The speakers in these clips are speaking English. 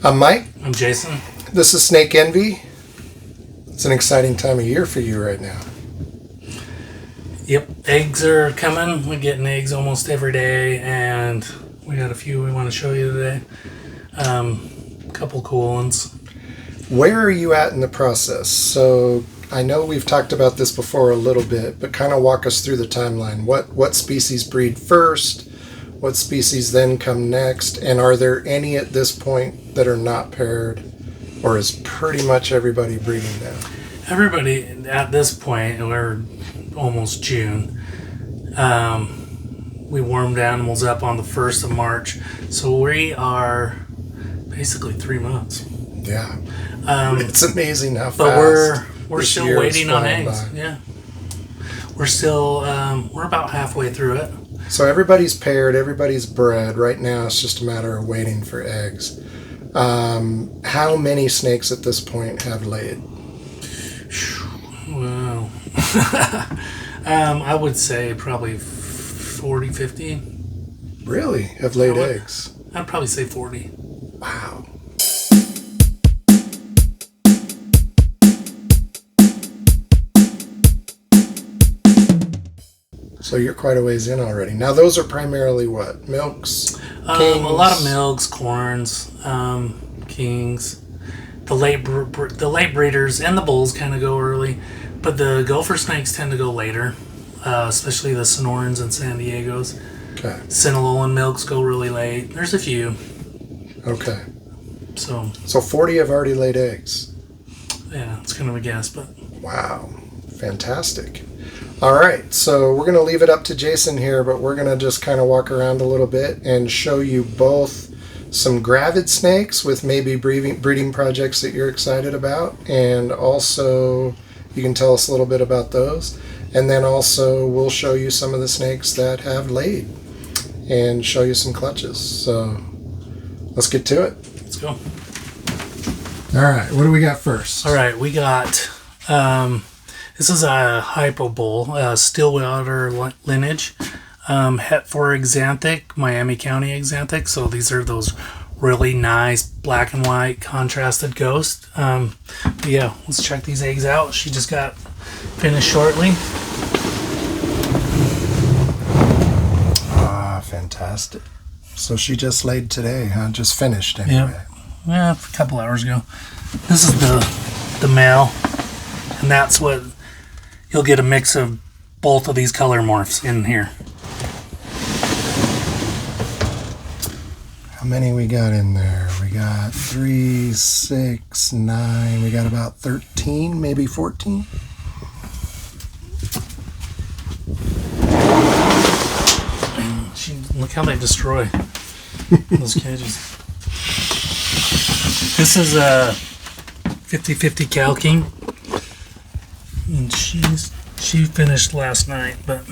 I'm Mike. I'm Jason. This is Snake Envy. It's an exciting time of year for you right now. Yep, eggs are coming. We're getting eggs almost every day, and we got a few we want to show you today. A couple cool ones. Where are you at in the process? So I know we've talked about this before a little bit, but kind of walk us through the timeline. What species breed first? What species then come next? And are there any at this point that are not paired? Or is pretty much everybody breeding now? Everybody at this point, we're almost June. We warmed animals up on the 1st of March. So we are basically 3 months. Yeah. It's amazing how fast. But we're still waiting on eggs. By. Yeah. We're still, we're about halfway through it. So everybody's paired, everybody's bred. Right now it's just a matter of waiting for eggs. How many snakes at this point have laid? Wow. I would say probably 40, 50. Really? Have laid eggs? I'd probably say 40. Wow. So you're quite a ways in already. Now those are primarily what? Milks? A lot of milks, corns, kings. The late breeders and the bulls kind of go early, but the gopher snakes tend to go later, especially the Sonorans and San Diegos. Okay. Sinaloan milks go really late. There's a few. Okay. So 40 have already laid eggs. Yeah, it's kind of a guess, but wow, fantastic. All right, so we're going to leave it up to Jason here, but we're going to just kind of walk around a little bit and show you both some gravid snakes with maybe breeding projects that you're excited about, and also you can tell us a little bit about those. And then also we'll show you some of the snakes that have laid and show you some clutches. So let's get to it. Let's go. All right, what do we got first? All right, we got... this is a hypo bull, Stillwater lineage, Het4 Xanthic, Miami County Xanthic. So these are those really nice black and white contrasted ghosts. Yeah, let's check these eggs out. She just got finished shortly. Ah, fantastic. So she just laid today, huh? Just finished anyway. Yeah, a couple hours ago. This is the male, and that's what... You'll get a mix of both of these color morphs in here. How many we got in there? We got 3, 6, 9. We got about 13, maybe 14. Look how they destroy those cages. This is a 50-50 Cow King. And she finished last night, but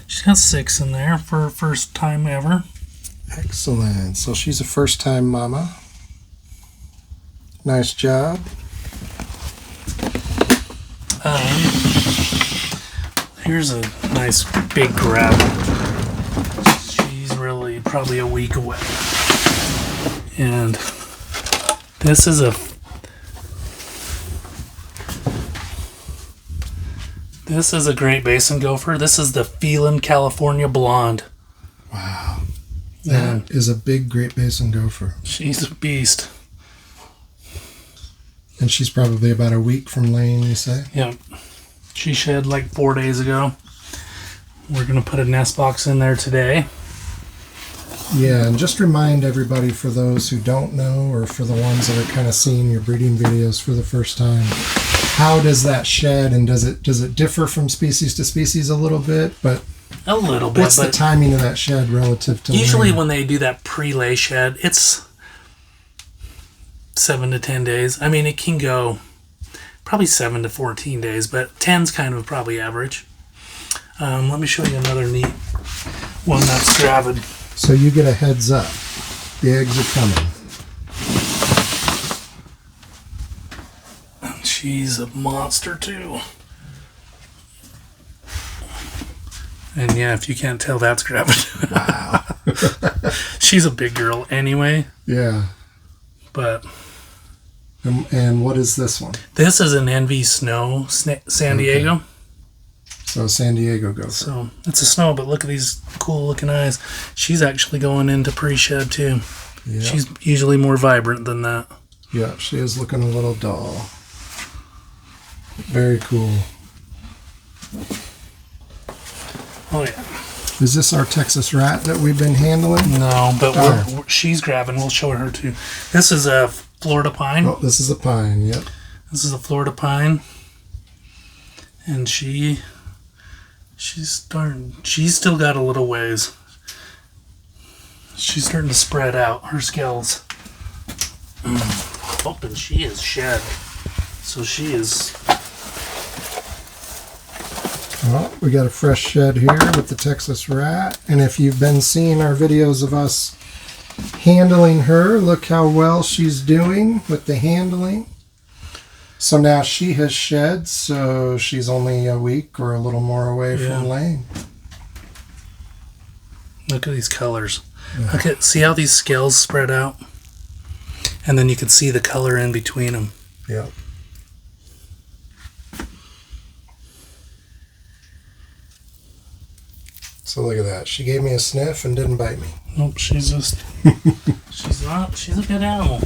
she's got 6 in there for her first time ever. Excellent. So she's a first-time mama. Nice job. Here's a nice big gravid. She's really probably a week away. And this is a Great Basin gopher. This is the Phelan California Blonde. Wow. That is a big Great Basin gopher. She's a beast. And she's probably about a week from laying, you say? Yep. She shed like 4 days ago. We're going to put a nest box in there today. Yeah, and just remind everybody, for those who don't know, or for the ones that are kind of seeing your breeding videos for the first time, how does that shed, and does it differ from species to species a little bit? But a little bit. What's the timing of that shed relative to usually when they do that pre-lay shed, it's 7 to 10 days. I mean, it can go probably 7 to 14 days, but 10's kind of probably average. Let me show you another neat one that's gravid. So you get a heads up. The eggs are coming. She's a monster too. And yeah, if you can't tell, that's gravid. Wow. She's a big girl anyway. Yeah. But and what is this one? this is an Envy Snow San Diego. So San Diego goes. So it's a snow, but look at these cool looking eyes. She's actually going into pre-shed too. Yeah. She's usually more vibrant than that. Yeah, she is looking a little dull. Very cool. Oh yeah. Is this our Texas rat that we've been handling? No, but she's grabbing. We'll show her too. This is a Florida pine. Oh, this is a pine. Yep. This is a Florida pine, and she's still got a little ways. She's starting to spread out her scales. Oh, and she is shed. So she is. Well, we got a fresh shed here with the Texas rat. And if you've been seeing our videos of us handling her, look how well she's doing with the handling. So now she has shed, so she's only a week or a little more away from laying. Look at these colors. Yeah. See how these scales spread out? And then you can see the color in between them. Yeah. So look at that. She gave me a sniff and didn't bite me. Nope, she's just... she's a good animal.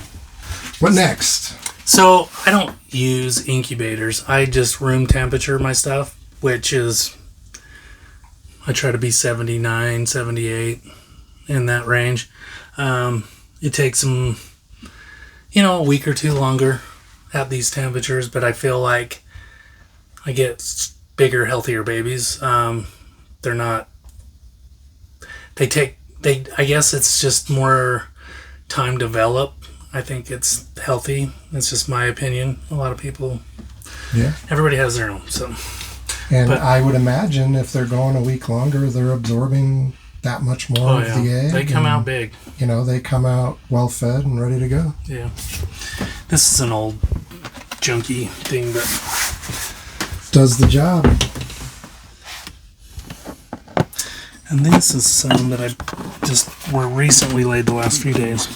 What next? So, I don't use incubators. I just room temperature my stuff, which is... I try to be 79, 78, in that range. It takes them, a week or two longer at these temperatures, but I feel like I get bigger, healthier babies. They're not... I guess it's just more time develop. I think it's healthy. It's just my opinion. A lot of people, everybody has their own. So, but I would imagine if they're going a week longer, they're absorbing that much more of the egg. They come out big. They come out well fed and ready to go. Yeah. This is an old junky thing, but does the job. And this is some that were recently laid the last few days.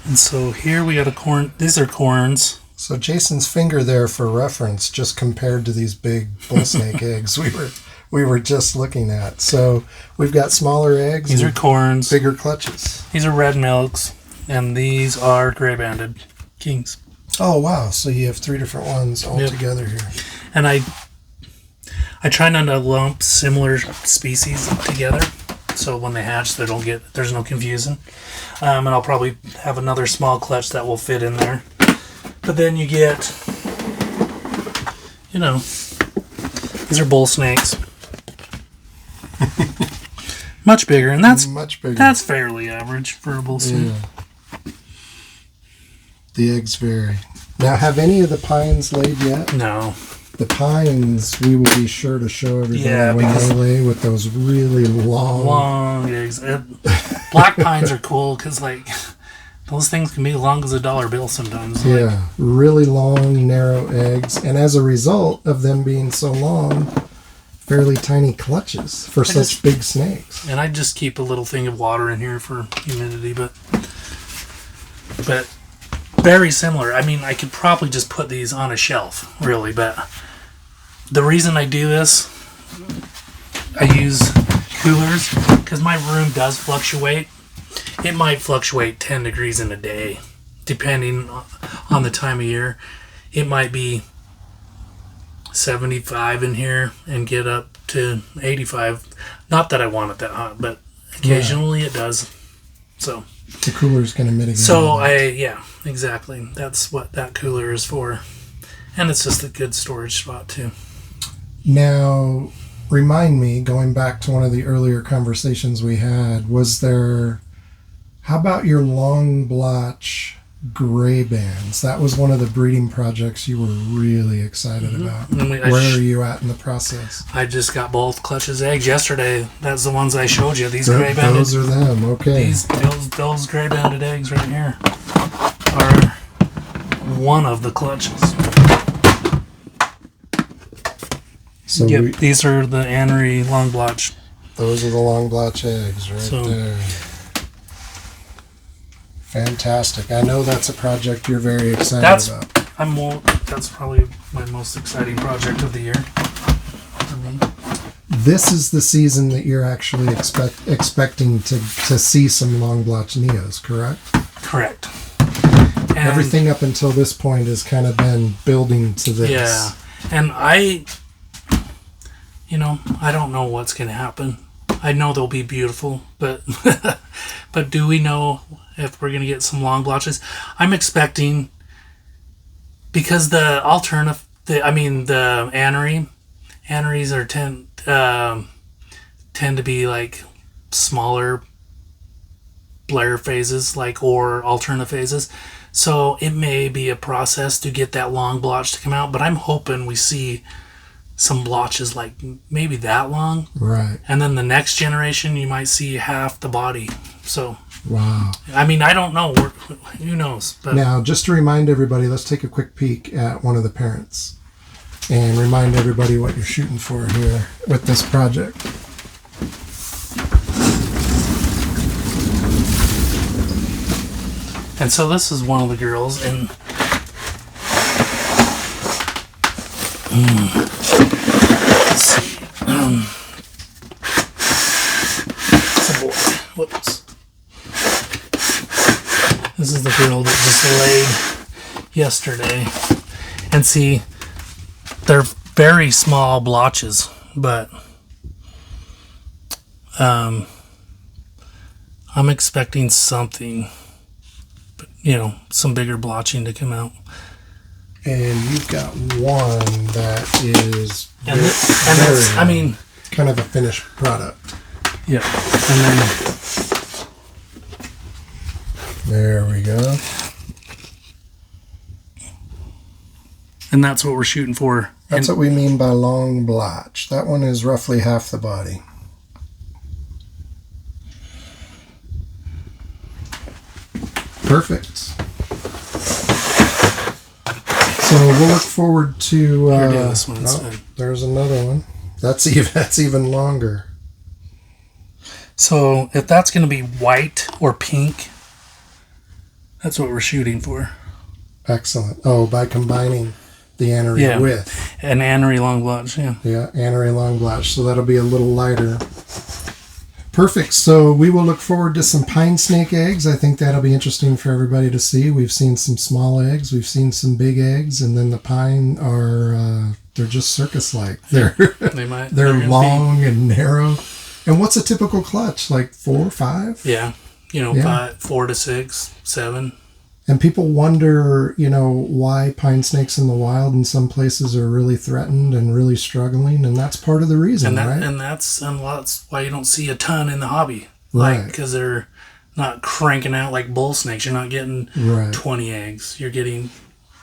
And so here we got a corn. These are corns. So Jason's finger there for reference, just compared to these big bull snake eggs we were just looking at. So we've got smaller eggs. These are corns. Bigger clutches. These are red milks, and these are gray-banded kings. Oh wow! So you have 3 different ones all together here. And I try not to lump similar species together, so when they hatch, there's no confusion. And I'll probably have another small clutch that will fit in there. But then you get, these are bull snakes. Much bigger, and that's fairly average for a bull snake. Yeah. The eggs vary. Now, have any of the pines laid yet? No. The pines, we will be sure to show everybody when they lay with those really long eggs. Black pines are cool because, those things can be as long as a dollar bill sometimes. Yeah, really long, narrow eggs. And as a result of them being so long, fairly tiny clutches for such big snakes. And I just keep a little thing of water in here for humidity, but very similar. I mean, I could probably just put these on a shelf, really, but the reason I do this, I use coolers, because my room does fluctuate. It might fluctuate 10 degrees in a day, depending on the time of year. It might be 75 in here and get up to 85. Not that I want it that hot, but occasionally it does. So the cooler's going to mitigate. So exactly. That's what that cooler is for. And it's just a good storage spot too. Now, remind me, going back to one of the earlier conversations we had, how about your long-blotch gray bands? That was one of the breeding projects you were really excited about. Where are you at in the process? I just got both clutches eggs yesterday. That's the ones I showed you. These gray banded. Those are them. Okay. Those gray banded eggs right here are one of the clutches. So these are the Annery long blotch. Those are the long blotch eggs right there. Fantastic. I know that's a project you're very excited about. That's probably my most exciting project of the year for me. This is the season that you're actually expecting to see some long-blotch neos, correct? Correct. And everything up until this point has kind of been building to this. Yeah. And I don't know what's going to happen. I know they'll be beautiful, but but do we know if we're going to get some long blotches? I'm expecting, because the aneries are tend to be like smaller Blair phases, or alternate phases. So it may be a process to get that long blotch to come out, but I'm hoping we see some blotches like maybe that long. Right. And then the next generation, you might see half the body. So, wow. I mean, I don't know. Who knows? But now, just to remind everybody, let's take a quick peek at one of the parents and remind everybody what you're shooting for here with this project. And so this is one of the girls, and let's see. It's a boy. Whoops. This is the girl that just laid yesterday. And see, they're very small blotches, but I'm expecting something, some bigger blotching to come out. And you've got one that is kind of a finished product. Yeah. And then there we go. And that's what we're shooting for. That's what we mean by long blotch. That one is roughly half the body. Perfect. So we'll look forward to. This one instead. There's another one. That's even longer. So if that's going to be white or pink, that's what we're shooting for. Excellent. Oh, by combining the anery with an anery long blotch. Yeah. Yeah, anery long blotch. So that'll be a little lighter. Perfect. So we will look forward to some pine snake eggs. I think that'll be interesting for everybody to see. We've seen some small eggs. We've seen some big eggs. And then the pine are, they're just circus-like. They're long and narrow. And what's a typical clutch? Like 4 or 5? Yeah. 4 to 6, 7. And people wonder, why pine snakes in the wild in some places are really threatened and really struggling, and that's part of the reason, right? And that's why you don't see a ton in the hobby, right? Because they're not cranking out like bull snakes. You're not getting 20 eggs. You're getting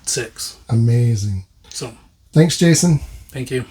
6. Amazing. So, thanks, Jason. Thank you.